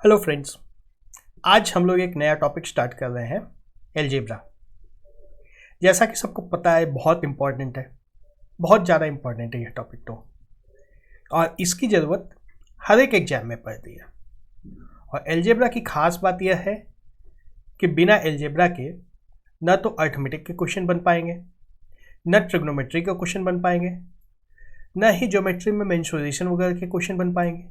Hello friends. आज हम लोग एक नया टॉपिक स्टार्ट कर रहे हैं, एलजेब्रा। जैसा कि सबको पता है, बहुत इम्पॉर्टेंट है, बहुत ज़्यादा इम्पॉर्टेंट है ये टॉपिक तो। और इसकी ज़रूरत हर एक एग्जाम में पड़ती है। और एलजेब्रा की खास बात यह है कि बिना एलजेब्रा के न तो अर्थमेटिक के क्वेश्चन बन पाएंगे, न ट्रिग्नोमेट्री के क्वेश्चन बन पाएंगे, न ही ज्योमेट्री में मेंसुरेशन वगैरह के क्वेश्चन बन पाएंगे।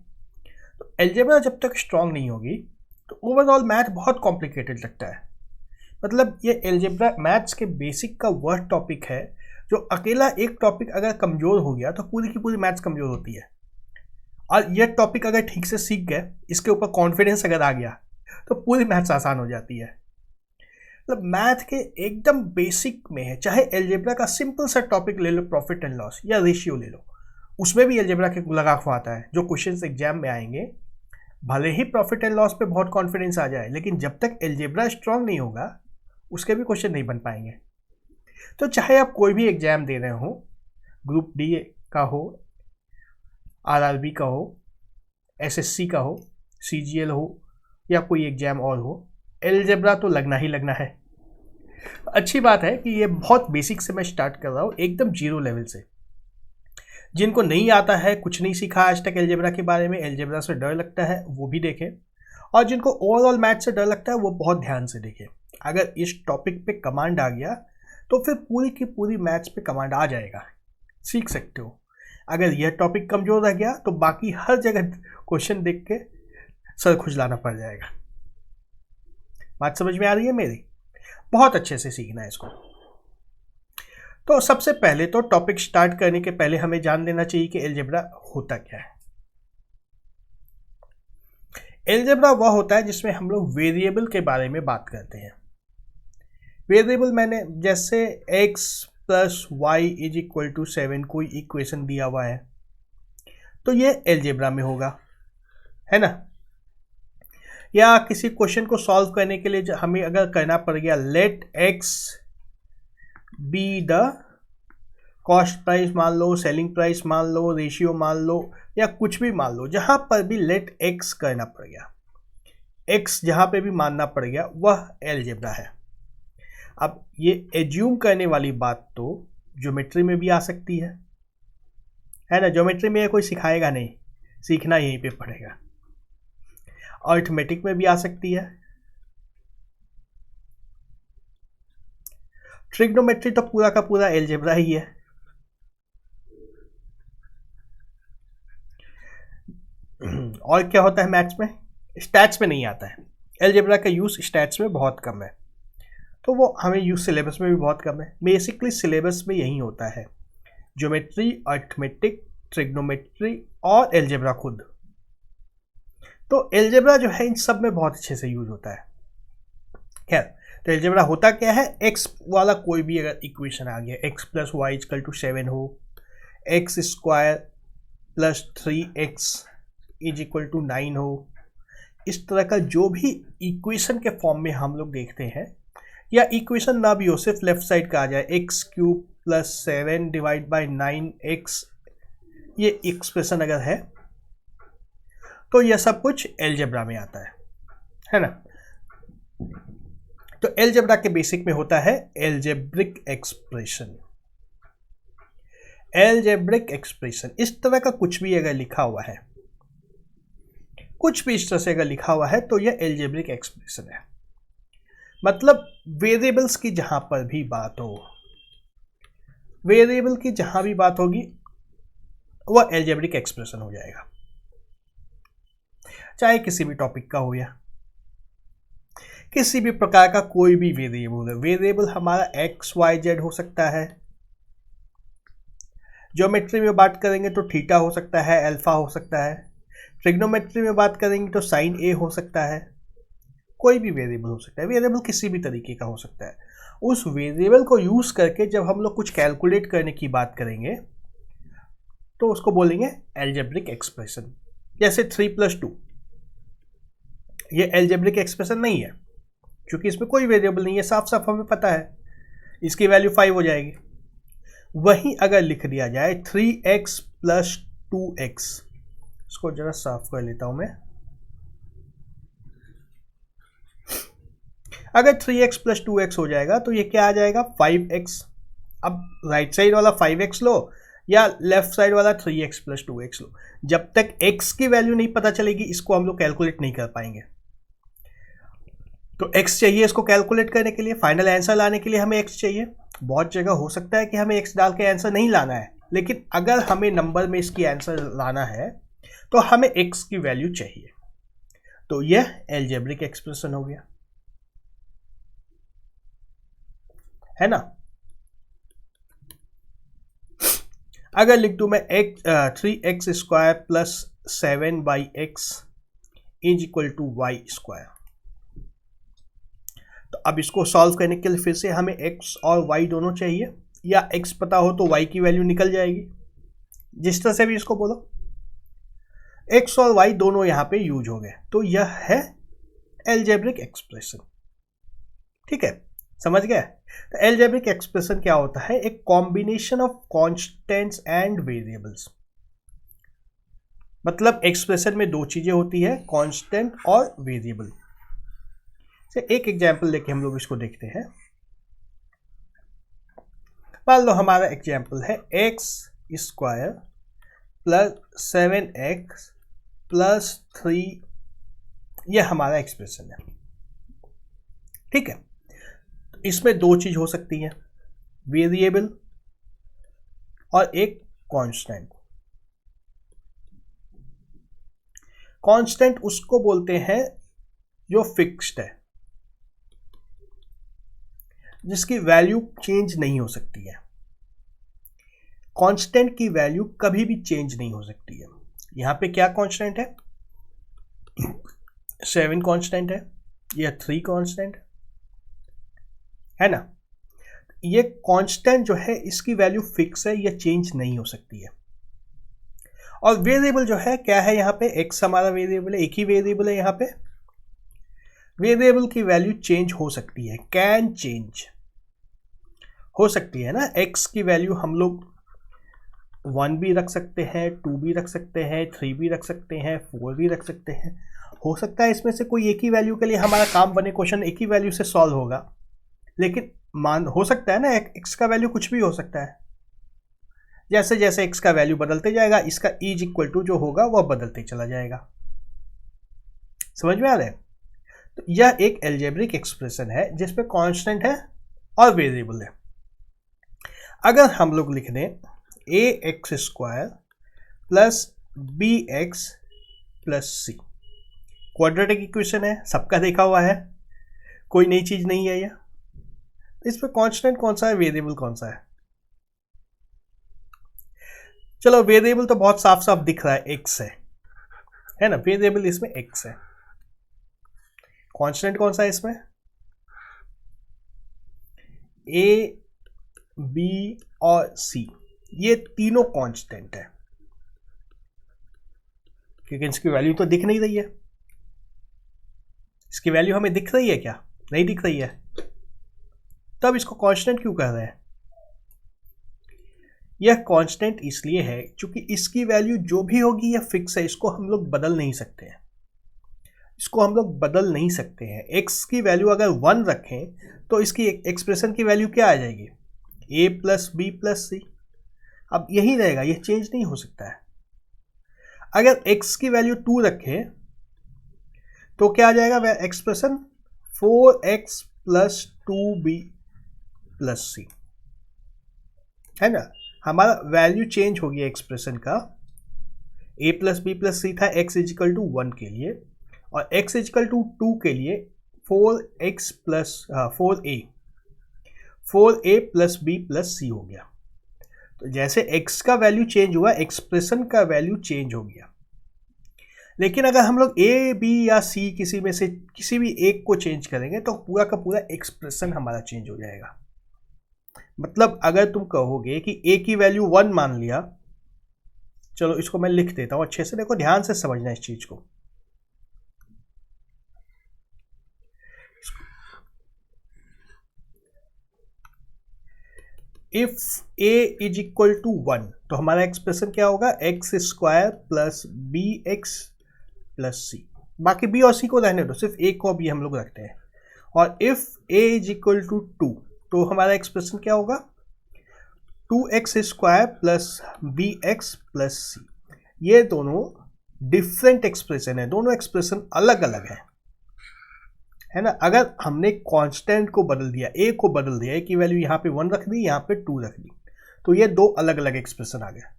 तो एलजेब्रा जब तक स्ट्रांग नहीं होगी तो ओवरऑल मैथ बहुत कॉम्प्लिकेटेड लगता है। मतलब ये एलजेब्रा मैथ्स के बेसिक का वह टॉपिक है जो अकेला एक टॉपिक अगर कमज़ोर हो गया तो पूरी की पूरी मैथ्स कमज़ोर होती है। और यह टॉपिक अगर ठीक से सीख गए, इसके ऊपर कॉन्फिडेंस अगर आ गया, तो पूरी मैथ्स आसान हो जाती है। मतलब मैथ के एकदम बेसिक में है, चाहे एलजेब्रा का सिंपल सा टॉपिक ले लो, प्रॉफिट एंड लॉस या रेशियो ले लो, उसमें भी एलजेब्रा के लगा हुआ आता है। जो क्वेश्चंस एग्जाम में आएंगे, भले ही प्रॉफिट एंड लॉस पे बहुत कॉन्फिडेंस आ जाए, लेकिन जब तक एलजेब्रा स्ट्रांग नहीं होगा उसके भी क्वेश्चन नहीं बन पाएंगे। तो चाहे आप कोई भी एग्जाम दे रहे हो, ग्रुप डी का हो, आरआरबी का हो, एसएससी का हो, सीजीएल हो या कोई एग्जाम और हो, एलजेब्रा तो लगना ही लगना है। अच्छी बात है कि ये बहुत बेसिक से मैं स्टार्ट कर रहा हूँ, एकदम जीरो लेवल से। जिनको नहीं आता है, कुछ नहीं सीखा आज तक एलजेब्रा के बारे में, एलजेब्रा से डर लगता है, वो भी देखें। और जिनको ओवरऑल मैथ से डर लगता है वो बहुत ध्यान से देखें। अगर इस टॉपिक पे कमांड आ गया तो फिर पूरी की पूरी मैथ्स पे कमांड आ जाएगा, सीख सकते हो। अगर यह टॉपिक कमजोर रह गया तो बाकी हर जगह क्वेश्चन देख के सर खुजलाना पड़ जाएगा। बात समझ में आ रही है मेरी? बहुत अच्छे से सीखना है इसको। तो सबसे पहले तो टॉपिक स्टार्ट करने के पहले हमें जान लेना चाहिए कि एलजेब्रा होता क्या है। एलजेब्रा वह होता है जिसमें हम लोग वेरिएबल के बारे में बात करते हैं। वेरिएबल मैंने जैसे x plus y is equal to 7 कोई इक्वेशन दिया हुआ है तो ये एलजेब्रा में होगा, है ना। या किसी क्वेश्चन को सॉल्व करने के लिए हमें अगर करना पड़ गया, let x be the cost price मान लो, सेलिंग प्राइस मान लो, रेशियो मान लो या कुछ भी मान लो, जहां पर भी लेट x करना पड़ गया, x जहां पे भी मानना पड़ गया, वह एलजेब्रा है। अब ये एज्यूम करने वाली बात तो ज्योमेट्री में भी आ सकती है ना। ज्योमेट्री में कोई सिखाएगा नहीं, सीखना यहीं पे पड़ेगा। अर्थमेटिक में भी आ सकती है। ट्रिग्नोमेट्री तो पूरा का पूरा एलजेब्रा ही है। और क्या होता है मैथ्स में? स्टैट्स में नहीं आता है। एलजेब्रा का यूज स्टैट्स में बहुत कम है, तो वो हमें यूज सिलेबस में भी बहुत कम है। बेसिकली सिलेबस में यही होता है, ज्योमेट्री, अर्थमेटिक, ट्रिग्नोमेट्री और एलजेब्रा खुद। तो एलजेब्रा जो है इन सब में बहुत अच्छे से यूज होता है। खैर, तो एलजेब्रा होता क्या है? एक्स वाला कोई भी अगर इक्वेशन आ गया, x plus y equal to 7 हो, x square plus 3x is equal to 9 हो, इस तरह का जो भी इक्वेशन के फॉर्म में हम लोग देखते हैं, या इक्वेशन ना भी हो, सिर्फ लेफ्ट साइड का आ जाए, x cube plus 7 divide by 9x, ये एक्सप्रेशन अगर है तो यह सब कुछ एलजेब्रा में आता है ना। तो एलजेब्रा के बेसिक में होता है एलजेब्रिक एक्सप्रेशन। एलजेब्रिक एक्सप्रेशन इस तरह का कुछ भी अगर लिखा हुआ है, कुछ भी इस तरह से अगर लिखा हुआ है, तो यह एलजेब्रिक एक्सप्रेशन है। मतलब वेरिएबल्स की जहां पर भी बात हो, वेरिएबल की जहां भी बात होगी वह एलजेब्रिक एक्सप्रेशन हो जाएगा, चाहे किसी भी टॉपिक का हो या किसी भी प्रकार का कोई भी वेरिएबल है। वेरिएबल हमारा एक्स वाई जेड हो सकता है, ज्योमेट्री में बात करेंगे तो थीटा हो सकता है, अल्फा हो सकता है, ट्रिग्नोमेट्री में बात करेंगे तो साइन ए हो सकता है, कोई भी वेरिएबल हो सकता है। वेरिएबल किसी भी तरीके का हो सकता है। उस वेरिएबल को यूज करके जब हम लोग कुछ कैलकुलेट करने की बात करेंगे तो उसको बोलेंगे एलजेब्रिक एक्सप्रेशन। जैसे 3+2, ये एलजेब्रिक एक्सप्रेशन नहीं है क्योंकि इसमें कोई वेरिएबल नहीं है, साफ साफ हमें पता है इसकी वैल्यू 5 हो जाएगी। वहीं अगर लिख दिया जाए 3x प्लस 2x, इसको जरा साफ कर लेता हूं मैं, अगर 3x प्लस 2x हो जाएगा तो ये क्या आ जाएगा 5x। अब राइट साइड वाला 5x लो या लेफ्ट साइड वाला 3x प्लस 2x लो, जब तक x की वैल्यू नहीं पता चलेगी इसको हम लोग कैलकुलेट नहीं कर पाएंगे। तो x चाहिए इसको कैलकुलेट करने के लिए, फाइनल आंसर लाने के लिए हमें x चाहिए। बहुत जगह हो सकता है कि हमें x डाल के आंसर नहीं लाना है, लेकिन अगर हमें नंबर में इसकी आंसर लाना है तो हमें x की वैल्यू चाहिए। तो यह एल्जेब्रिक एक्सप्रेशन हो गया, है ना। अगर लिख दूं मैं 3x square plus 7x is equal to y square, तो अब इसको सॉल्व करने के लिए फिर से हमें x और y दोनों चाहिए, या x पता हो तो y की वैल्यू निकल जाएगी, जिस तरह से भी इसको बोलो। x और y दोनों यहां पे यूज हो गए, तो यह है एल्जेब्रिक एक्सप्रेशन। ठीक है, समझ गए। तो एल्जेब्रिक एक्सप्रेशन क्या होता है, एक combination of constants and variables. मतलब एक्सप्रेशन में दो चीजें होती है, कांस्टेंट और वेरिएबल। से एक एग्जांपल लेके हम लोग इसको देखते हैं। मान लो हमारा एग्जांपल है x square plus 7x plus 3, यह हमारा एक्सप्रेशन है। ठीक है, तो इसमें दो चीज हो सकती है, वेरिएबल और एक कांस्टेंट। कांस्टेंट उसको बोलते हैं जो फिक्स्ड है, जिसकी वैल्यू चेंज नहीं हो सकती है। कांस्टेंट की वैल्यू कभी भी चेंज नहीं हो सकती है। यहां पे क्या कांस्टेंट है, 7 कांस्टेंट है या 3 कांस्टेंट है ना। ये कांस्टेंट जो है इसकी वैल्यू फिक्स है, ये चेंज नहीं हो सकती है। और वेरिएबल जो है क्या है, यहाँ पे x हमारा वेरिएबल है, एक ही वेरिएबल है। यहाँ पे वेरिएबल की वैल्यू चेंज हो सकती है, कैन चेंज हो सकती है ना। x की वैल्यू हम लोग 1 भी रख सकते हैं, 2 भी रख सकते हैं, 3 भी रख सकते हैं, 4 भी रख सकते हैं। हो सकता है इसमें से कोई एक ही वैल्यू के लिए हमारा काम बने, क्वेश्चन एक ही वैल्यू से सॉल्व होगा, लेकिन मान हो सकता है ना x का वैल्यू कुछ भी हो सकता है। जैसे जैसे x का वैल्यू बदलते जाएगा, इसका इज इक्वल टू जो होगा वह बदलते चला जाएगा। समझ में आ रहा है। तो यह एक एल्जेब्रिक एक्सप्रेशन है जिसमें कांस्टेंट है और वेरिएबल है। अगर हम लोग लिख दें ax square plus bx plus c, quadratic equation है, सबका देखा हुआ है, कोई नई चीज नहीं है यह। इसमें कांस्टेंट कौन सा है, वेरिएबल कौन सा है। चलो वेरिएबल तो बहुत साफ साफ दिख रहा है, x है ना, वेरिएबल इसमें x है। कांस्टेंट कौन सा है इसमें, a b और c, ये तीनों कांस्टेंट है, क्योंकि इसकी वैल्यू तो दिख नहीं रही है। इसकी वैल्यू हमें दिख रही है क्या, नहीं दिख रही है, तब इसको कांस्टेंट क्यों कह रहे हैं। यह कांस्टेंट इसलिए है क्योंकि इसकी वैल्यू जो भी होगी यह फिक्स है, इसको हम लोग बदल नहीं सकते हैं। इसको हम लोग बदल नहीं सकते हैं। x की वैल्यू अगर 1 रखें तो इसकी एक्सप्रेशन की वैल्यू क्या आ जाएगी, a प्लस बी प्लस सी। अब यही रहेगा, यह चेंज नहीं हो सकता है। अगर x की वैल्यू 2 रखें तो क्या आ जाएगा expression, 4x plus 2b plus सी, है ना। हमारा वैल्यू चेंज हो गया एक्सप्रेशन का, a प्लस बी प्लस सी था x इजिकल टू 1 के लिए, और x इजिकल टू 2 के लिए 4x plus 4a plus b plus C हो गया। तो जैसे x का वैल्यू चेंज हुआ, एक्सप्रेशन का वैल्यू चेंज हो गया। लेकिन अगर हम लोग a b या c किसी में से किसी भी एक को चेंज करेंगे तो पूरा का पूरा एक्सप्रेशन हमारा चेंज हो जाएगा। मतलब अगर तुम कहोगे कि a की वैल्यू 1 मान लिया, चलो इसको मैं लिख देता हूं अच्छे से, देखो ध्यान से समझना इस चीज को। If a is equal to 1 तो हमारा एक्सप्रेशन क्या होगा, X square plus B X plus C. बाकी b और c को रहने दो, सिर्फ a को भी हम लोग रखते हैं। और if a is equal to 2 तो हमारा एक्सप्रेशन क्या होगा 2x² plus bx plus c। ये दोनों डिफरेंट एक्सप्रेशन है, दोनों एक्सप्रेशन अलग अलग है ना। अगर हमने कांस्टेंट को बदल दिया, a को बदल दिया, a की वैल्यू यहाँ पे 1 रख दी, यहाँ पे 2 रख दी, तो ये दो अलग अलग एक्सप्रेशन आ गया।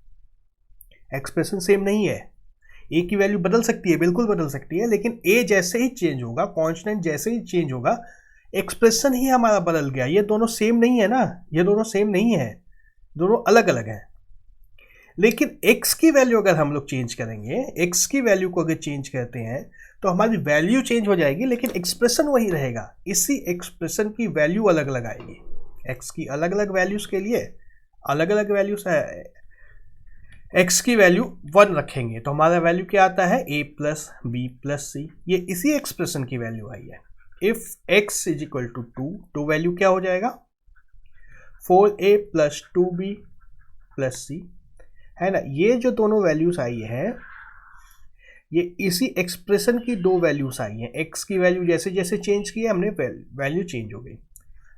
एक्सप्रेशन सेम नहीं है, a की वैल्यू बदल सकती है, बिल्कुल बदल सकती है, लेकिन a जैसे ही चेंज होगा, कांस्टेंट जैसे ही चेंज होगा, एक्सप्रेशन ही हमारा बदल गया। ये दोनों सेम नहीं है ना, ये दोनों सेम नहीं है, दोनों अलग अलग हैं। लेकिन x की वैल्यू अगर हम लोग चेंज करेंगे, x की वैल्यू को अगर चेंज करते हैं तो हमारी वैल्यू चेंज हो जाएगी, लेकिन एक्सप्रेशन वही रहेगा। इसी एक्सप्रेशन की वैल्यू अलग अलग आएगी। x की अलग अलग वैल्यूज के लिए अलग अलग वैल्यूज है। x की वैल्यू 1 रखेंगे तो हमारा वैल्यू क्या आता है a plus b plus c. ये इसी एक्सप्रेशन की वैल्यू आई है। If x is equal to 2 तो वैल्यू क्या हो जाएगा 4a प्लस 2b प्लस सी, है ना। ये जो दोनों वैल्यूज आई है, ये इसी एक्सप्रेशन की दो वैल्यूज आई हैं। x की वैल्यू जैसे जैसे चेंज की है हमने, वैल्यू चेंज हो गई।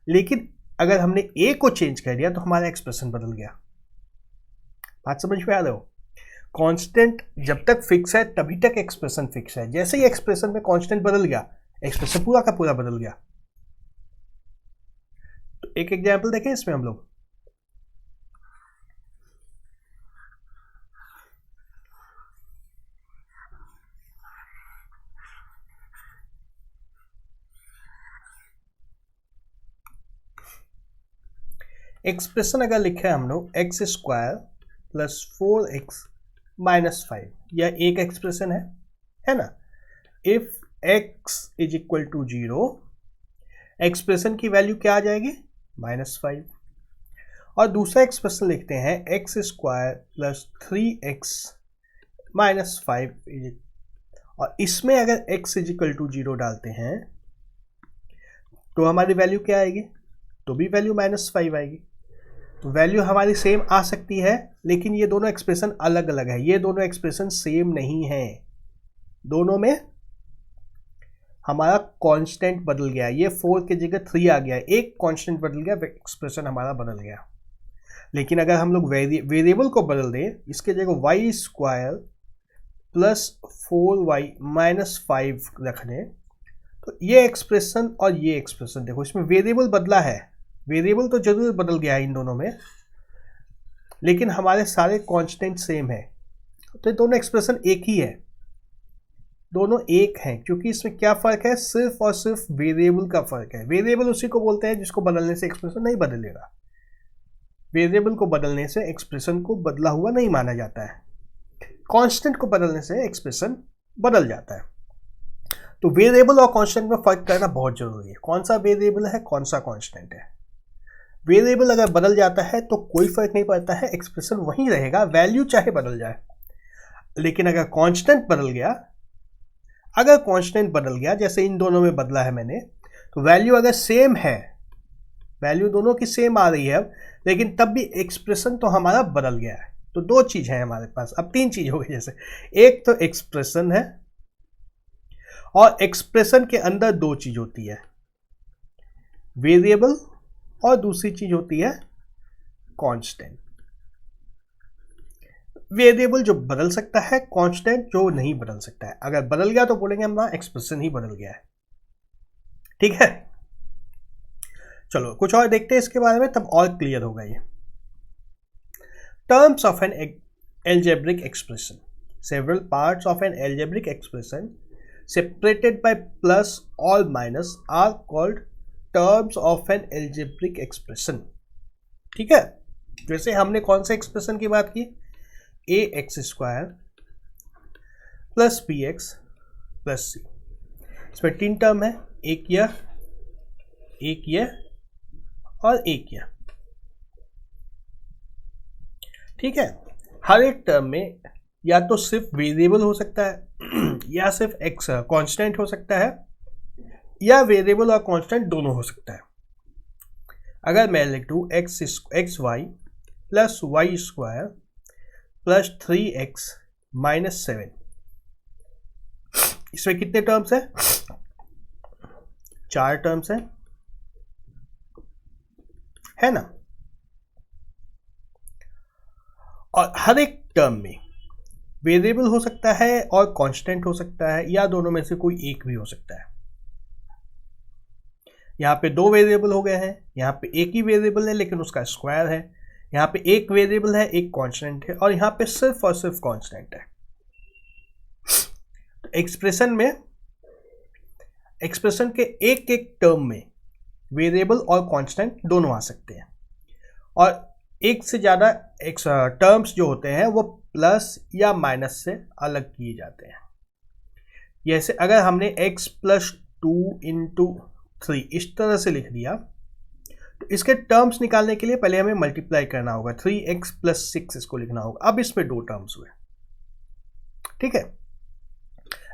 लेकिन अगर हमने a को चेंज कर दिया तो हमारा एक्सप्रेशन बदल गया। बात समझ में आ रहे हो? कांस्टेंट जब तक फिक्स है तभी तक एक्सप्रेशन फिक्स है। जैसे ही एक्सप्रेशन में कांस्टेंट बदल गया, एक्सप्रेशन पूरा का पूरा बदल गया। तो एक एग्जांपल देखें इसमें हम लोग। एक्सप्रेशन अगर लिखे हम लोग x² प्लस 4x माइनस 5, यह एक एक्सप्रेशन है ना। If x is equal to 0, expression की वैल्यू क्या आ जाएगी -5। और दूसरा एक्सप्रेशन लिखते हैं x² प्लस 3x माइनस 5, और इसमें अगर x इज इक्वल टू 0 डालते हैं तो हमारी वैल्यू क्या आएगी, तो भी वैल्यू -5 आएगी। तो वैल्यू हमारी सेम आ सकती है, लेकिन ये दोनों एक्सप्रेशन अलग अलग है। ये दोनों एक्सप्रेशन सेम नहीं है, दोनों में हमारा कांस्टेंट बदल गया। ये 4 की जगह 3 आ गया, एक कांस्टेंट बदल गया, एक्सप्रेशन हमारा बदल गया। लेकिन अगर हम लोग वेरिएबल को बदल दें, इसके जगह y² प्लस 4y माइनस 5 रख दें, तो ये एक्सप्रेशन और ये एक्सप्रेशन देखो, इसमें वेरिएबल बदला है। वेरिएबल तो जरूर बदल गया है इन दोनों में, लेकिन हमारे सारे कांस्टेंट सेम है। तो ये दोनों एक्सप्रेशन एक ही है, दोनों एक हैं, क्योंकि इसमें क्या फ़र्क है, सिर्फ और सिर्फ वेरिएबल का फ़र्क है। वेरिएबल उसी को बोलते हैं जिसको बदलने से एक्सप्रेशन नहीं बदलेगा। वेरिएबल को बदलने से एक्सप्रेशन को बदला हुआ नहीं माना जाता है, कांस्टेंट को बदलने से एक्सप्रेशन बदल जाता है। तो वेरिएबल और कांस्टेंट में फ़र्क करना बहुत ज़रूरी है। कौन सा वेरिएबल है, कौन सा कांस्टेंट है। वेरिएबल अगर बदल जाता है तो कोई फ़र्क नहीं पड़ता है, एक्सप्रेशन वहीं रहेगा, वैल्यू चाहे बदल जाए। लेकिन अगर कांस्टेंट बदल गया, अगर कांस्टेंट बदल गया, जैसे इन दोनों में बदला है मैंने, तो वैल्यू अगर सेम है, वैल्यू दोनों की सेम आ रही है अब, लेकिन तब भी एक्सप्रेशन तो हमारा बदल गया है। तो दो चीज़ है हमारे पास, अब तीन चीज़ हो गई। जैसे एक तो एक्सप्रेशन है, और एक्सप्रेशन के अंदर दो चीज़ होती है, वेरिएबल और दूसरी चीज़ होती है कांस्टेंट। वेरिएबल जो बदल सकता है, कांस्टेंट जो नहीं बदल सकता है। अगर बदल गया तो बोलेंगे हमारा एक्सप्रेशन ही बदल गया है। ठीक है, चलो कुछ और देखते हैं इसके बारे में, तब और क्लियर होगा ये। Terms of an algebraic expression. Several parts of an algebraic expression separated by plus or minus are called terms of an algebraic expression. ठीक है, जैसे हमने कौन से एक्सप्रेशन की बात की, ax² plus bx plus c। इसमें तीन टर्म है, एक यह और एक यह। ठीक है, हर एक टर्म में या तो सिर्फ वेरिएबल हो सकता है या सिर्फ एक्स कांस्टेंट हो सकता है, या वेरिएबल और कांस्टेंट दोनों हो सकता है। अगर मैं लिख दूँ xy plus y² plus 3x minus 7, इसमें कितने टर्म्स है, 4 टर्म्स है ना। और हर एक टर्म में वेरिएबल हो सकता है और कांस्टेंट हो सकता है, या दोनों में से कोई एक भी हो सकता है। यहाँ पे 2 वेरिएबल हो गए हैं, यहाँ पे एक ही वेरिएबल है लेकिन उसका स्क्वायर है, यहाँ पे एक वेरिएबल है एक कांस्टेंट है, और यहाँ पे सिर्फ और सिर्फ कांस्टेंट है। तो एक्सप्रेशन के एक एक टर्म में वेरिएबल और कांस्टेंट दोनों आ सकते हैं, और एक से ज़्यादा टर्म्स जो होते हैं वो प्लस या माइनस से अलग किए जाते हैं। जैसे अगर हमने x + 2 × 3 इस तरह से लिख दिया, तो इसके टर्म्स निकालने के लिए पहले हमें मल्टीप्लाई करना होगा, 3x + 6 इसको लिखना होगा। अब इसमें 2 टर्म्स हुए, ठीक है।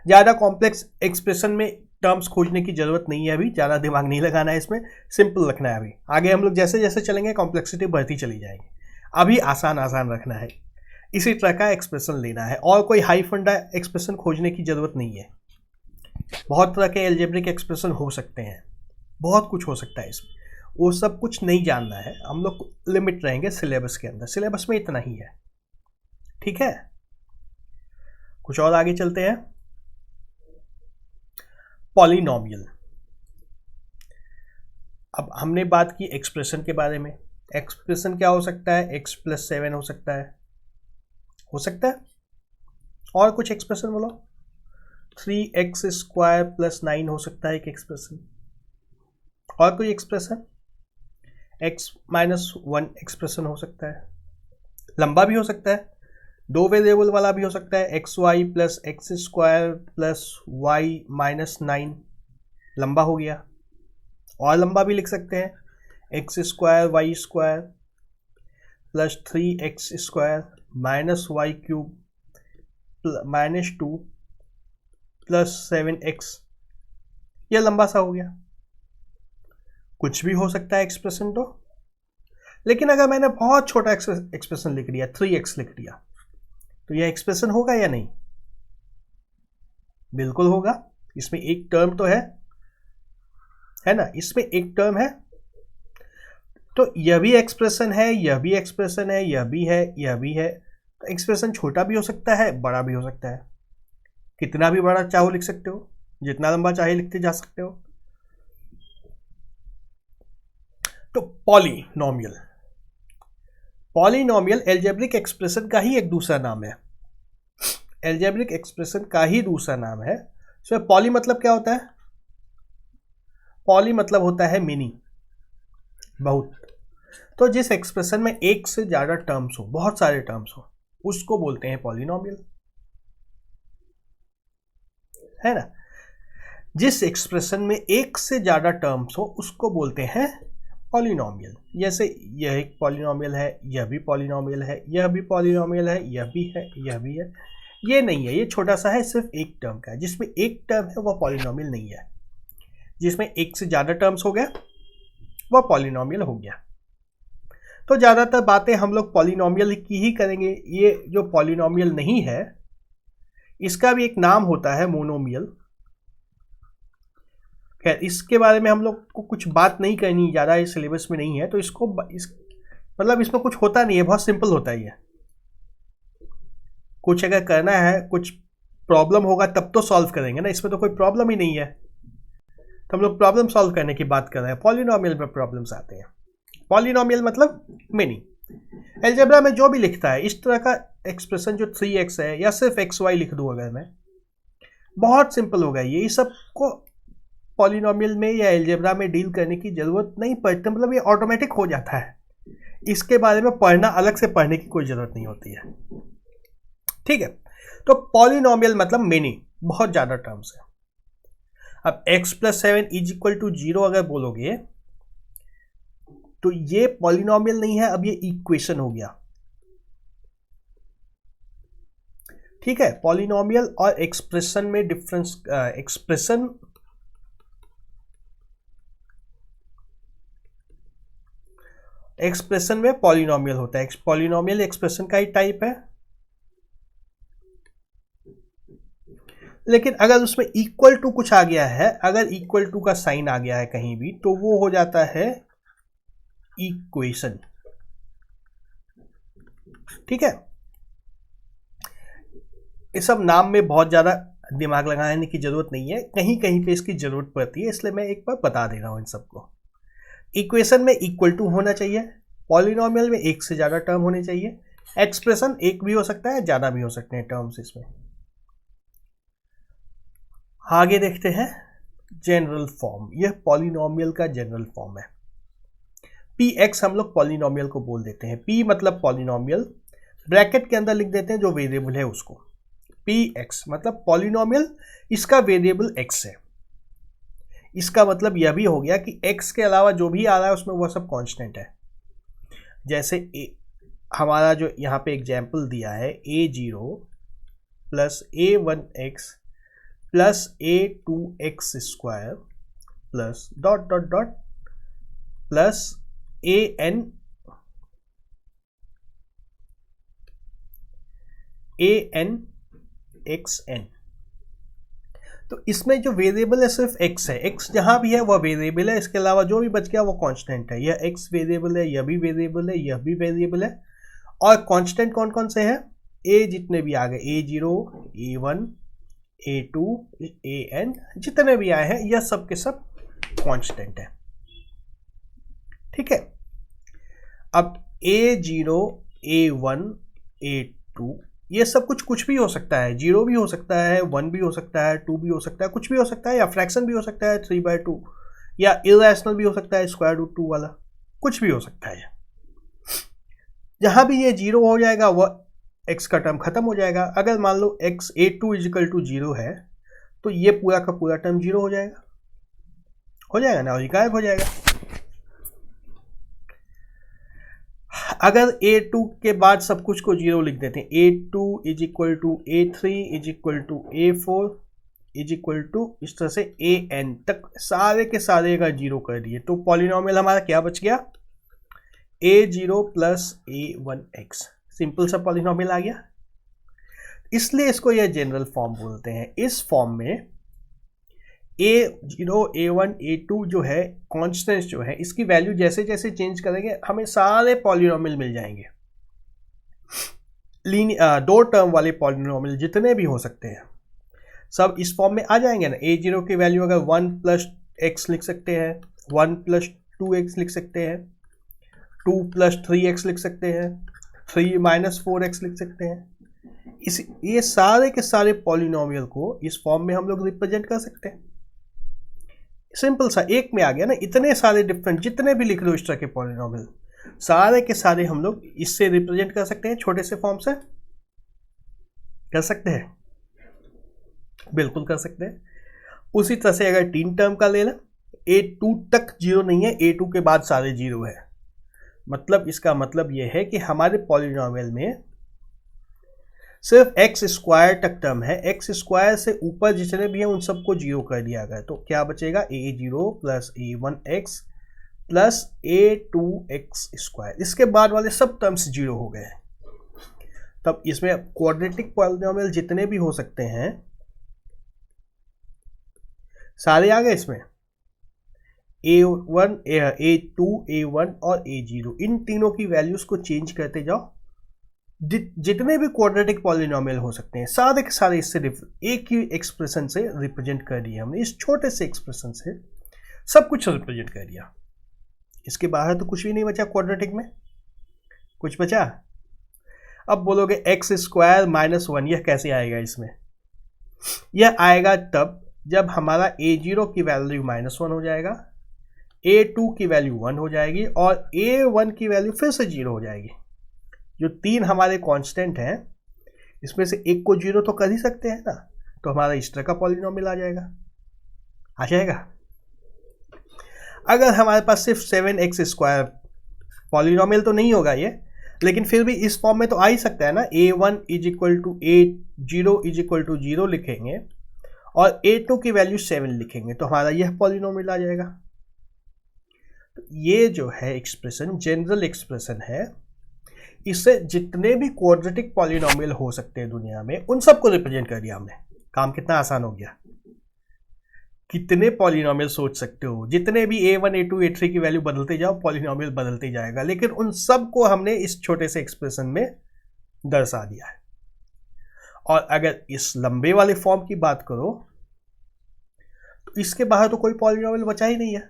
ज़्यादा कॉम्प्लेक्स एक्सप्रेशन में टर्म्स खोजने की जरूरत नहीं है, अभी ज़्यादा दिमाग नहीं लगाना है इसमें, सिंपल रखना है। अभी आगे हम लोग जैसे जैसे चलेंगे कॉम्प्लेक्सिटी बढ़ती चली जाएगी, अभी आसान आसान रखना है। इसी तरह का एक्सप्रेशन लेना है, और कोई हाई फंडा एक्सप्रेशन खोजने की जरूरत नहीं है। बहुत तरह के एल्जेब्रिक एक्सप्रेशन हो सकते हैं, बहुत कुछ हो सकता है इसमें, वो सब कुछ नहीं जानना है। हम लोग लिमिट रहेंगे सिलेबस के अंदर, सिलेबस में इतना ही है, ठीक है। कुछ और आगे चलते हैं। पॉलिनोमियल। अब हमने बात की एक्सप्रेशन के बारे में। एक्सप्रेशन क्या हो सकता है? x + 7 हो सकता है, और कुछ एक्सप्रेशन बोलो। 3x² + 9 हो सकता है एक एक्सप्रेशन, और कोई एक्सप्रेशन x - 1 एक्सप्रेशन हो सकता है, लंबा भी हो सकता है, 2 वेरिएबल वाला भी हो सकता है, xy + x² + y - 9 लंबा हो गया। और लंबा भी लिख सकते हैं, x² y² + 3x² - y³ - 2 + 7x, यह लंबा सा हो गया। कुछ भी हो सकता है एक्सप्रेशन तो, लेकिन अगर मैंने बहुत छोटा एक्सप्रेशन लिख दिया, 3x लिख दिया, तो यह एक्सप्रेशन होगा या नहीं? बिल्कुल होगा। इसमें एक टर्म तो है ना, इसमें एक टर्म है, तो यह भी एक्सप्रेशन है, यह भी एक्सप्रेशन है, यह भी है, यह भी है। तो एक्सप्रेशन छोटा भी हो सकता है, बड़ा भी हो सकता है। कितना भी बड़ा चाहो लिख सकते हो, जितना लंबा चाहे लिखते जा सकते हो। तो पॉलिनोमियल एल्जेब्रिक एक्सप्रेशन का ही एक दूसरा नाम है, एल्जेब्रिक एक्सप्रेशन का ही दूसरा नाम है। सो पॉली मतलब क्या होता है? पॉली मतलब होता है मेनी, बहुत। तो जिस एक्सप्रेशन में एक से ज्यादा टर्म्स हो, बहुत सारे टर्म्स हो, उसको बोलते हैं पॉलिनोमियल, है ना। जिस एक्सप्रेशन में एक से ज्यादा टर्म्स हो उसको बोलते हैं पॉलिनोमियल। जैसे यह एक पॉलिनोमियल है, यह भी पॉलिनोमियल है, यह भी पॉलिनोमियल है, यह भी है, यह भी है। ये नहीं है, ये छोटा सा है, सिर्फ एक टर्म का है। जिसमें एक टर्म है वह पॉलिनोमियल नहीं है, जिसमें एक से ज्यादा टर्म्स हो गया वह पॉलिनोमियल हो गया। तो ज्यादातर बातें हम लोग पॉलिनोमियल की ही करेंगे। ये जो पॉलिनोमियल नहीं है, इसका भी एक नाम होता है मोनोमियल। खैर, इसके बारे में हम लोग को कुछ बात नहीं करनी, ज़्यादा इस सिलेबस में नहीं है, तो मतलब इसमें कुछ होता नहीं है, बहुत सिंपल होता है ये। कुछ अगर करना है, कुछ प्रॉब्लम होगा तब तो सॉल्व करेंगे ना, इसमें तो कोई प्रॉब्लम ही नहीं है, तो हम लोग प्रॉब्लम सॉल्व करने की बात कर रहे हैं। पॉलिनोमियल में प्रॉब्लम्स आते हैं। पॉलिनोमियल मतलब मेनी। अलजेब्रा में जो भी लिखता है इस तरह का एक्सप्रेशन, जो 3x है या सिर्फ xy लिख दूँ अगर मैं, बहुत सिंपल होगा ये सबको पॉलिनोमियल में या अलजेब्रा में डील करने की जरूरत नहीं पड़ती, मतलब ये ऑटोमेटिक हो जाता है। इसके बारे में पढ़ना, अलग से पढ़ने की कोई जरूरत नहीं होती है, ठीक है। तो पॉलिनोमियल मतलब मेनी, बहुत ज्यादा टर्म्स है। अब x + 7 = 0 अगर बोलोगे तो ये पॉलिनोमियल नहीं है, अब ये इक्वेशन हो गया, ठीक है। पॉलिनोमियल और एक्सप्रेशन में डिफरेंस, एक्सप्रेशन में पॉलिनोमियल होता है। पॉलिनोमियल एक्सप्रेशन का ही टाइप है, लेकिन अगर उसमें इक्वल टू कुछ आ गया है, अगर इक्वल टू का साइन आ गया है कहीं भी, तो वो हो जाता है इक्वेशन। ठीक है, ये सब नाम में बहुत ज़्यादा दिमाग लगाने की जरूरत नहीं है, कहीं कहीं पे इसकी जरूरत पड़ती है, इसलिए मैं एक बार बता दे रहा हूँ इन सबको। इक्वेशन में इक्वल टू होना चाहिए, पॉलिनोमियल में एक से ज़्यादा टर्म होने चाहिए, एक्सप्रेशन एक भी हो सकता है, ज़्यादा भी हो सकते हैं टर्म्स इसमें। आगे देखते हैं जनरल फॉर्म, यह पॉलिनोमियल का जनरल फॉर्म है। पी एक्स हम लोग पॉलिनोमियल को बोल देते हैं, पी मतलब पॉलिनोमियल, ब्रैकेट के अंदर लिख देते हैं जो वेरिएबल है उसको, पी एक्स मतलब पॉलिनोमियल, इसका वेरिएबल एक्स है। इसका मतलब यह भी हो गया कि एक्स के अलावा जो भी आ रहा है उसमें वह सब कांस्टेंट है। जैसे हमारा जो यहाँ पे एग्जाम्पल दिया है, a0 plus a1x plus a2x square plus dot dot dot plus an xn। तो इसमें जो वेरिएबल है सिर्फ x है, x जहां भी है वह वेरिएबल है, इसके अलावा जो भी बच गया वो कांस्टेंट है। यह x वेरिएबल है, यह भी वेरिएबल है, यह भी वेरिएबल है। और कांस्टेंट कौन कौन से हैं? a जितने भी आ गए, a0 a1 a2 an जितने भी आए हैं यह सब के सब कांस्टेंट है। ठीक है, अब a0 a1 a2 ये सब कुछ भी हो सकता है, 0 भी हो सकता है, 1 भी हो सकता है, 2 भी हो सकता है, कुछ भी हो सकता है, या फ्रैक्शन भी हो सकता है 3/2, या इरेशनल भी हो सकता है √2 वाला, कुछ भी हो सकता है। जहां भी ये 0 हो जाएगा वह x का टर्म खत्म हो जाएगा। अगर मान लो x a2 = 0 है तो ये पूरा का पूरा टर्म 0 हो जाएगा ना, और ये गायब हो जाएगा। अगर a2 के बाद सब कुछ को 0 लिख देते हैं, a2 = a3 = a4 इस तरह से an तक सारे के सारे का 0 कर दिए, तो पॉलिनोमियल हमारा क्या बच गया? a0 प्लस a1x, सिंपल सा पॉलिनोमियल आ गया। इसलिए इसको यह जनरल फॉर्म बोलते हैं। इस फॉर्म में a0 a1 a2 जो है कॉन्स्टेंट्स जो है, इसकी वैल्यू जैसे जैसे चेंज करेंगे हमें सारे पॉलिनोमियल मिल जाएंगे। दो टर्म वाले पॉलिनोमियल जितने भी हो सकते हैं सब इस फॉर्म में आ जाएंगे ना। a0 की वैल्यू अगर 1 + x लिख सकते हैं, 1 + 2x लिख सकते हैं, 2 + 3x लिख सकते हैं, 3 - 4x लिख सकते हैं। ये सारे के सारे पॉलिनोमियल को इस फॉर्म में हम लोग रिप्रेजेंट कर सकते हैं। सिंपल सा एक में आ गया ना, इतने सारे डिफरेंट जितने भी लिख लो इस तरह के पॉलिनोमियल सारे के सारे हम लोग इससे रिप्रेजेंट कर सकते हैं, छोटे से फॉर्म से कर सकते हैं, बिल्कुल कर सकते हैं। उसी तरह से अगर 3 टर्म का ले लें, a2 तक 0 नहीं है, a2 के बाद सारे 0 है, मतलब इसका मतलब यह है कि हमारे पॉलिनोमियल में सिर्फ x² तक टर्म है, x² से ऊपर जितने भी हैं उन सबको 0 कर दिया गया। तो क्या बचेगा? a0 plus a1x plus a2x²। इसके बाद वाले सब टर्म्स 0 हो गए। तब इसमें क्वाड्रेटिक पॉलिनोमियल जितने भी हो सकते हैं सारे आ गए इसमें, a1 a2 a1 और a0, इन तीनों की वैल्यूज को चेंज करते जाओ, जितने भी क्वाड्रेटिक पॉलिनोमियल हो सकते हैं सारे के सारे इससे एक ही एक्सप्रेशन से रिप्रेजेंट कर दिया हमने। इस छोटे से एक्सप्रेशन से सब कुछ रिप्रेजेंट कर दिया। इसके बाहर तो कुछ भी नहीं बचा, क्वाड्रेटिक में कुछ बचा? अब बोलोगे x² - 1, यह कैसे आएगा? इसमें यह आएगा तब जब हमारा a0 की वैल्यू -1 हो जाएगा, a2 की वैल्यू 1 हो जाएगी और a1 की वैल्यू फिर से 0 हो जाएगी। जो 3 हमारे कांस्टेंट हैं इसमें से एक को 0 तो कर ही सकते हैं ना, तो हमारा इस तरह का पॉलिनोमियल आ जाएगा। अगर हमारे पास सिर्फ 7x² पॉलिनोमियल तो नहीं होगा ये, लेकिन फिर भी इस फॉर्म में तो आ ही सकता है ना। a1 a0 = 0 लिखेंगे और a2 की वैल्यू 7 लिखेंगे तो हमारा यह पॉलिनोमियल आ जाएगा। तो ये जो है एक्सप्रेशन जनरल एक्सप्रेशन है, इससे जितने भी क्वाड्रेटिक पॉलिनोमियल हो सकते हैं दुनिया में उन सबको रिप्रेजेंट कर दिया हमने। काम कितना आसान हो गया। कितने पॉलिनोमियल सोच सकते हो, जितने भी a1 a2 a3 की वैल्यू बदलते जाओ पॉलिनोमियल बदलते जाएगा, लेकिन उन सब को हमने इस छोटे से एक्सप्रेशन में दर्शा दिया है। और अगर इस लंबे वाले फॉर्म की बात करो तो इसके बाहर तो कोई पॉलिनोमियल बचा ही नहीं है।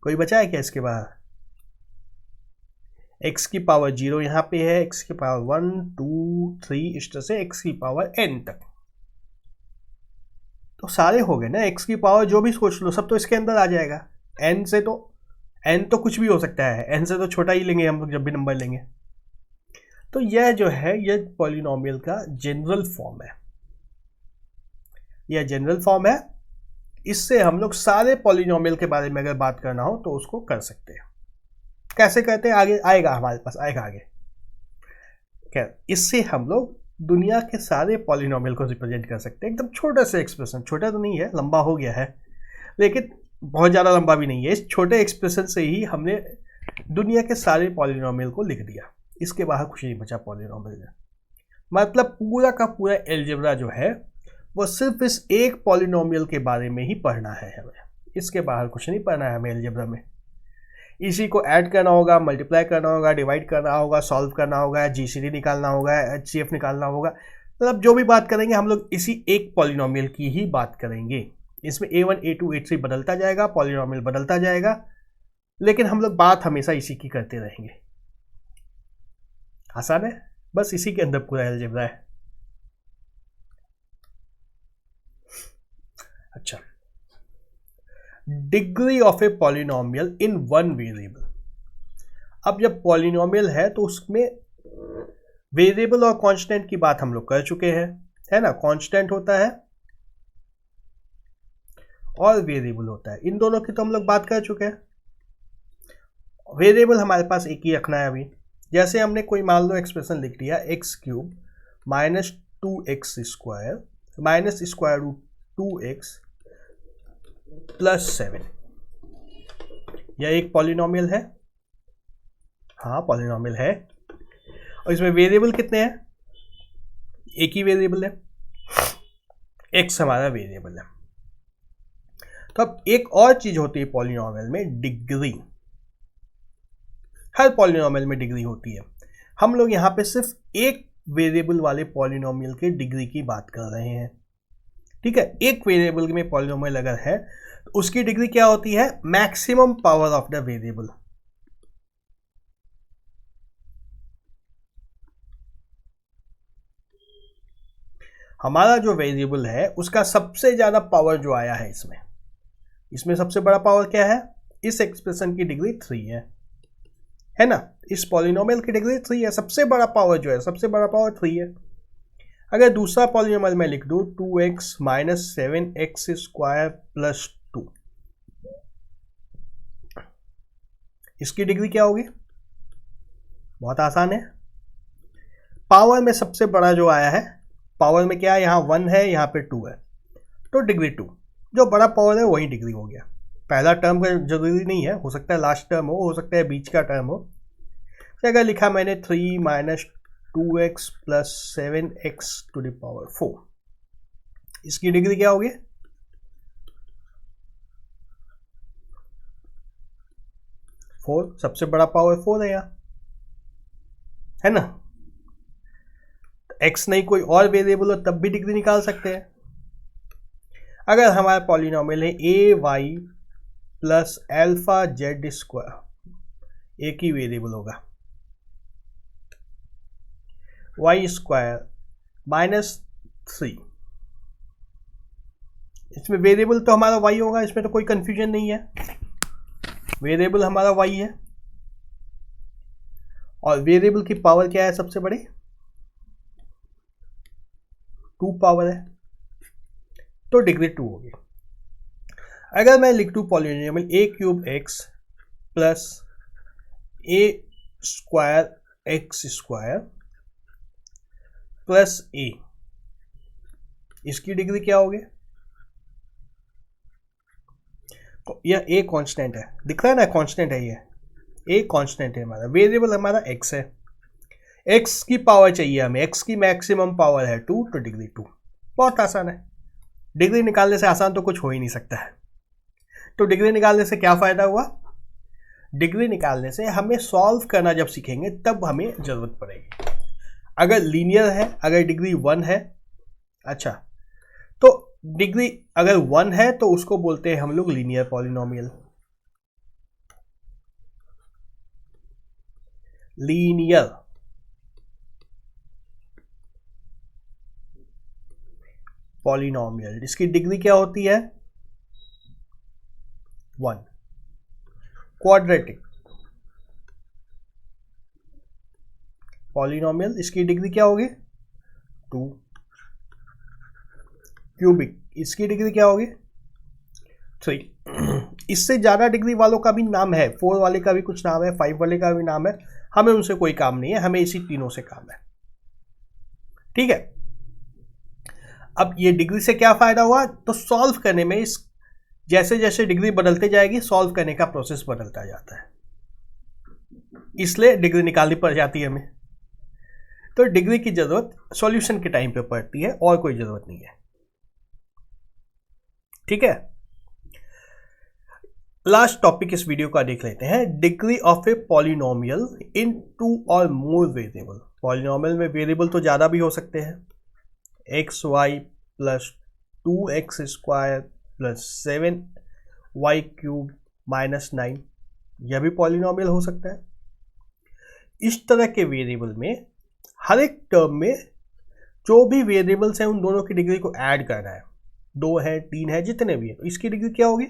कोई बचा है क्या इसके बाहर? x की पावर 0 यहां पे है, x की पावर 1 2 3 इस तरह से x की पावर n तक, तो सारे हो गए ना। x की पावर जो भी सोच लो सब तो इसके अंदर आ जाएगा। n से तो n तो कुछ भी हो सकता है, n से तो छोटा ही लेंगे हम लोग जब भी नंबर लेंगे। तो यह जो है यह पॉलिनोमियल का जनरल फॉर्म है, यह जनरल फॉर्म है। इससे हम लोग सारे पॉलिनोमियल के बारे में अगर बात करना हो तो उसको कर सकते हैं। कैसे कहते हैं आगे आएगा, हमारे पास आएगा आगे। क्या इससे हम लोग दुनिया के सारे पॉलिनोमियल को रिप्रेजेंट कर सकते हैं। एकदम छोटा सा एक्सप्रेशन, छोटा तो नहीं है, लंबा हो गया है लेकिन बहुत ज़्यादा लंबा भी नहीं है। इस छोटे एक्सप्रेशन से ही हमने दुनिया के सारे पॉलिनोमियल को लिख दिया, इसके बाहर कुछ नहीं बचा पॉलिनोमियल में। मतलब पूरा का पूरा एल्जेब्रा जो है वो सिर्फ इस एक पॉलिनोमियल के बारे में ही पढ़ना है हमें, इसके बाहर कुछ नहीं पढ़ना है हमें एल्जेब्रा में। इसी को ऐड करना होगा, मल्टीप्लाई करना होगा, डिवाइड करना होगा, सॉल्व करना होगा, जीसीडी निकालना होगा, एचसीएफ निकालना होगा। मतलब जो भी बात करेंगे हम लोग इसी एक पॉलिनोमियल की ही बात करेंगे। इसमें a1 a2 a3 बदलता जाएगा, पॉलिनोमियल बदलता जाएगा, लेकिन हम लोग बात हमेशा इसी की करते रहेंगे। आसान है, बस इसी के अंदर पूरा अलजेब्रा है। अच्छा, degree of a polynomial in one variable. अब जब पॉलिनोमियल है तो उसमें वेरिएबल और कांस्टेंट की बात हम लोग कर चुके हैं, है ना। कांस्टेंट होता है और वेरिएबल होता है, इन दोनों की तो हम लोग बात कर चुके हैं। वेरिएबल हमारे पास एक ही रखना है अभी। जैसे हमने कोई मान लो एक्सप्रेशन लिख दिया x cube minus 2x square minus square root 2x plus 7, यह एक पॉलिनोमियल है। हाँ पॉलिनोमियल है, और इसमें वेरिएबल कितने हैं? एक ही वेरिएबल है, x हमारा वेरिएबल है। तो अब एक और चीज होती है पॉलिनोमियल में, डिग्री। हर पॉलिनोमियल में डिग्री होती है। हम लोग यहाँ पे सिर्फ एक वेरिएबल वाले पॉलिनोमियल के डिग्री की बात कर रहे हैं, ठीक है। एक वेरिएबल में पॉलिनोमियल अगर है तो उसकी डिग्री क्या होती है? Maximum power of the variable. हमारा जो वेरिएबल है उसका सबसे ज्यादा पावर जो आया है इसमें सबसे बड़ा पावर क्या है? इस एक्सप्रेशन की डिग्री 3 है ना। इस पॉलिनोमियल की डिग्री 3 है, सबसे बड़ा पावर जो है, सबसे बड़ा पावर 3 है। अगर दूसरा पॉलिनोमियल मैं लिख दूं 2x minus 7x square plus 2, इसकी डिग्री क्या होगी? बहुत आसान है। पावर में सबसे बड़ा जो आया है, पावर में क्या है? यहाँ 1 है, यहाँ पे 2 है, तो डिग्री 2। जो बड़ा पावर है वही डिग्री हो गया। पहला टर्म का जरूरी नहीं है, हो सकता है लास्ट टर्म हो सकता है बीच का टर्म हो। तो अगर लिखा मैंने 3 minus 2x plus 7x to the power 4, इसकी डिग्री क्या होगी? 4। सबसे बड़ा पावर 4 है यहाँ, है ना। x नहीं कोई और वेरिएबल हो तब भी डिग्री निकाल सकते हैं। अगर हमारा पॉलिनोमियल है ay plus alpha Z square, एक ही वेरिएबल होगा, y स्क्वायर माइनस 3, इसमें वेरिएबल तो हमारा y होगा, इसमें तो कोई कंफ्यूजन नहीं है, वेरिएबल हमारा y है। और वेरिएबल की पावर क्या है सबसे बड़ी? 2 पावर है, तो डिग्री 2 होगी। अगर मैं लिख दूं polynomial a cube x plus a square x square plus a, इसकी डिग्री क्या होगी? यह a कांस्टेंट है, दिख रहा है ना, कांस्टेंट है, ये a कांस्टेंट है, हमारा वेरिएबल हमारा x है। एक्स की पावर चाहिए हमें, एक्स की मैक्सिमम पावर है 2 तो डिग्री 2। बहुत आसान है, डिग्री निकालने से आसान तो कुछ हो ही नहीं सकता है। तो डिग्री निकालने से क्या फायदा हुआ, डिग्री निकालने से हमें सॉल्व करना जब सीखेंगे तब हमें जरूरत पड़ेगी। अगर लीनियर है, अगर डिग्री 1 है, अच्छा तो डिग्री अगर 1 है तो उसको बोलते हैं हम लोग लीनियर पॉलिनोमियल। लीनियर पॉलिनोमियल जिसकी डिग्री क्या होती है 1। क्वाड्रेटिक पॉलिनोमियल इसकी डिग्री क्या होगी 2। क्यूबिक इसकी डिग्री क्या होगी 3। इससे ज्यादा डिग्री वालों का भी नाम है, 4 वाले का भी कुछ नाम है, 5 वाले का भी नाम है, हमें उनसे कोई काम नहीं है, हमें इसी तीनों से काम है। ठीक है, अब ये डिग्री से क्या फायदा हुआ, तो सॉल्व करने में इस जैसे जैसे डिग्री बदलते जाएगी सॉल्व करने का प्रोसेस बदलता जाता है, इसलिए डिग्री निकालनी पड़ जाती है हमें। तो डिग्री की जरूरत सॉल्यूशन के टाइम पे पड़ती है और कोई जरूरत नहीं है। ठीक है, लास्ट टॉपिक इस वीडियो का देख लेते हैं, degree of a polynomial in 2 और मोर वेरिएबल। पॉलिनोमियल में वेरिएबल तो ज्यादा भी हो सकते हैं, x y plus 2x square plus 7y cube minus 9, यह भी पॉलिनोमियल हो सकता है। इस तरह के वेरिएबल में हर एक टर्म में जो भी वेरिएबल्स हैं उन दोनों की डिग्री को ऐड करना है, 2 है 3 है जितने भी है, तो इसकी डिग्री क्या होगी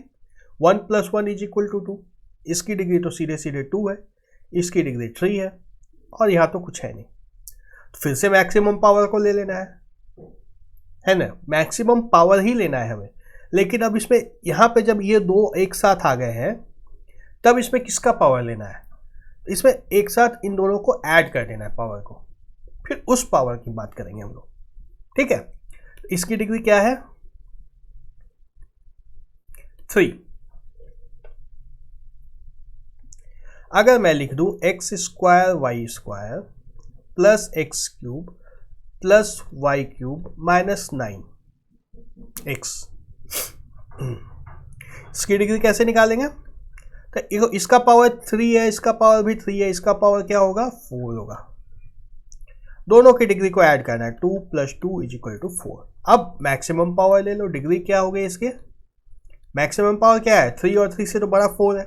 1 + 1 = 2। इसकी डिग्री तो सीधे सीधे 2 है, इसकी डिग्री 3 है और यहाँ तो कुछ है नहीं, तो फिर से मैक्सिमम पावर को ले लेना है ना, मैक्सिमम पावर ही लेना है हमें। लेकिन अब इसमें यहाँ पे जब ये दो एक साथ आ गए हैं तब इसमें किसका पावर लेना है, इसमें एक साथ इन दोनों को ऐड कर देना है पावर को, फिर उस पावर की बात करेंगे हम लोग। ठीक है, इसकी डिग्री क्या है 3। अगर मैं लिख दूं x square y square plus x cube plus y cube minus 9x, इसकी डिग्री कैसे निकालेंगे, तो इसका पावर 3 है, इसका पावर भी 3 है, इसका पावर क्या होगा 4 होगा। दोनों की डिग्री को ऐड करना है, 2 + 2 = 4। अब मैक्सिमम पावर ले लो, डिग्री क्या हो गई इसके, मैक्सिमम पावर क्या है 3 और 3 से तो बड़ा 4 है,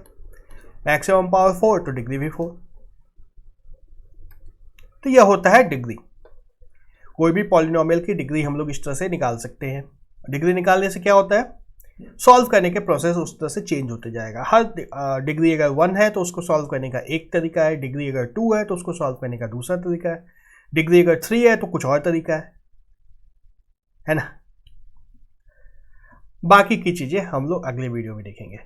मैक्सिमम पावर 4 तो डिग्री भी 4। तो यह होता है डिग्री। कोई भी पॉलिनोमियल की डिग्री हम लोग इस तरह से निकाल सकते हैं। डिग्री निकालने से क्या होता है, सॉल्व करने के प्रोसेस उस तरह से चेंज होते जाएगा। हर डिग्री अगर 1 है तो उसको सॉल्व करने का एक तरीका है, डिग्री अगर 2 है तो उसको सॉल्व करने का दूसरा तरीका है, डिग्री अगर 3 है तो कुछ और तरीका है ना। बाकी की चीजें हम लोग अगले वीडियो में देखेंगे।